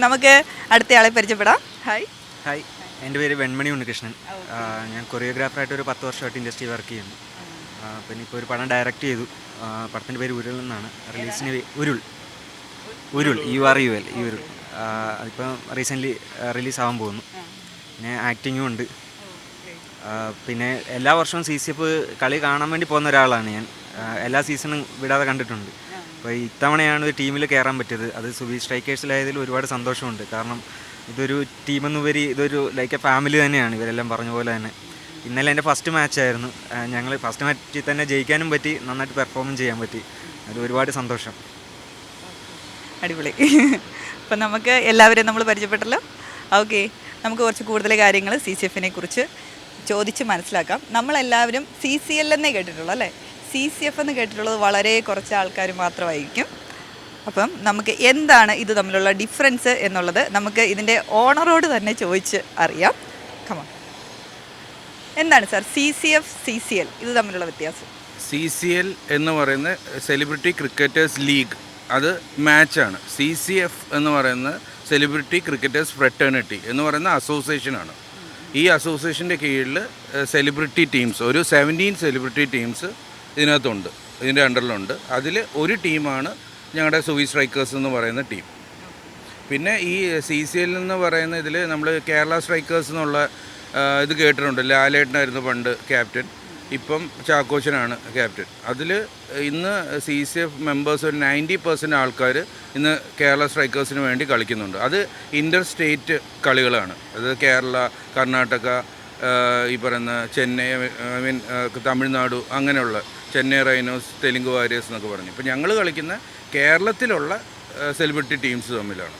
നമുക്ക് അടുത്തയാളെ പരിചയപ്പെടാം. Hi. Hi, എൻ്റെ പേര് വെൺമണി ഉണ്ണികൃഷ്ണൻ. ഞാൻ കൊറിയോഗ്രാഫറായിട്ട് ഒരു 10 വർഷമായിട്ട് ഇൻഡസ്ട്രി വർക്ക് ചെയ്യുന്നു. പിന്നെ ഇപ്പോൾ ഒരു പടം ഡയറക്റ്റ് ചെയ്തു. പടത്തിൻ്റെ പേര് ഉരുൾ എന്നാണ്. റിലീസിന് ഉരുൾ URUL ഈ ഉരുൾ അതിപ്പം റീസെൻ്റ്ലി റിലീസാകാൻ പോകുന്നു. പിന്നെ ആക്ടിങ്ങും ഉണ്ട്. പിന്നെ എല്ലാ വർഷവും CCF കളി കാണാൻ വേണ്ടി പോകുന്ന ഒരാളാണ് ഞാൻ. എല്ലാ സീസണും വിടാതെ കണ്ടിട്ടുണ്ട്. അപ്പോൾ ഇത്തവണയാണ് ഒരു ടീമിൽ കയറാൻ പറ്റിയത്. അത് സുബി സ്ട്രൈക്കേഴ്സിലായതിൽ ഒരുപാട് സന്തോഷമുണ്ട്. കാരണം ഇതൊരു ടീമെന്നുപരി ഇതൊരു ലൈക്ക് എ ഫാമിലി തന്നെയാണ്. ഇവരെല്ലാം പറഞ്ഞ പോലെ തന്നെ. ഇന്നലെ എൻ്റെ ഫസ്റ്റ് മാച്ചായിരുന്നു. ഞങ്ങൾ ഫസ്റ്റ് മാച്ചിൽ തന്നെ ജയിക്കാനും പറ്റി, നന്നായിട്ട് പെർഫോമും ചെയ്യാൻ പറ്റി. അത് ഒരുപാട് സന്തോഷം. അടിപൊളി. അപ്പം നമുക്ക് എല്ലാവരെയും നമ്മൾ പരിചയപ്പെട്ടല്ലോ. ഓക്കെ, നമുക്ക് കുറച്ച് കൂടുതൽ കാര്യങ്ങൾ CCFനെ കുറിച്ച് ചോദിച്ച് മനസ്സിലാക്കാം. നമ്മളെല്ലാവരും CCL എന്നേ കേട്ടിട്ടുള്ളൂ അല്ലേ? CCF എന്ന് കേട്ടിട്ടുള്ളത് വളരെ കുറച്ച് ആൾക്കാർ മാത്രമായിരിക്കും. അപ്പം നമുക്ക് എന്താണ് ഇത് തമ്മിലുള്ള ഡിഫറൻസ് എന്നുള്ളത് നമുക്ക് ഇതിൻ്റെ ഓണറോട് തന്നെ ചോദിച്ച് അറിയാം. കമോൺ, എന്താണ് സാർ CCF CCL ഇത് തമ്മിലുള്ള വ്യത്യാസം? CCL എന്ന് പറയുന്ന സെലിബ്രിറ്റി ക്രിക്കറ്റേഴ്സ് ലീഗ്, അത് മാച്ചാണ്. CCF എന്ന് പറയുന്ന സെലിബ്രിറ്റി ക്രിക്കറ്റേഴ്സ് ഫ്രെറ്റേണിറ്റി എന്ന് പറയുന്ന അസോസിയേഷനാണ്. ഈ അസോസിയേഷൻ്റെ കീഴിൽ സെലിബ്രിറ്റി ടീംസ്, ഒരു 17 സെലിബ്രിറ്റി ടീംസ് ഇതിനകത്തുണ്ട്, ഇതിൻ്റെ അണ്ടറിലുണ്ട്. അതിൽ ഒരു ടീമാണ് ഞങ്ങളുടെ സുവി സ്ട്രൈക്കേഴ്സ് എന്ന് പറയുന്ന ടീം. പിന്നെ ഈ CCL എന്ന് പറയുന്ന ഇതിൽ നമ്മൾ കേരള സ്ട്രൈക്കേഴ്സ് എന്നുള്ള ഇത് കേട്ടിട്ടുണ്ട്. ലാലേട്ടനായിരുന്നു പണ്ട് ക്യാപ്റ്റൻ, ഇപ്പം ചാക്കോച്ചനാണ് ക്യാപ്റ്റൻ. അതിൽ ഇന്ന് CCF മെമ്പേഴ്സ് ഒരു 90% ആൾക്കാർ ഇന്ന് കേരള സ്ട്രൈക്കേഴ്സിന് വേണ്ടി കളിക്കുന്നുണ്ട്. അത് ഇൻ്റർ സ്റ്റേറ്റ് കളികളാണ്. അത് കേരള, കർണാടക, ഈ പറയുന്ന ചെന്നൈ, തമിഴ്നാട്, അങ്ങനെയുള്ള ചെന്നൈ റൈനോസ്, തെലുങ്ക് വാരിയേഴ്സ് എന്നൊക്കെ പറഞ്ഞു. ഇപ്പോൾ ഞങ്ങൾ കളിക്കുന്ന കേരളത്തിലുള്ള സെലിബ്രിറ്റി ടീംസ് തമ്മിലാണ്.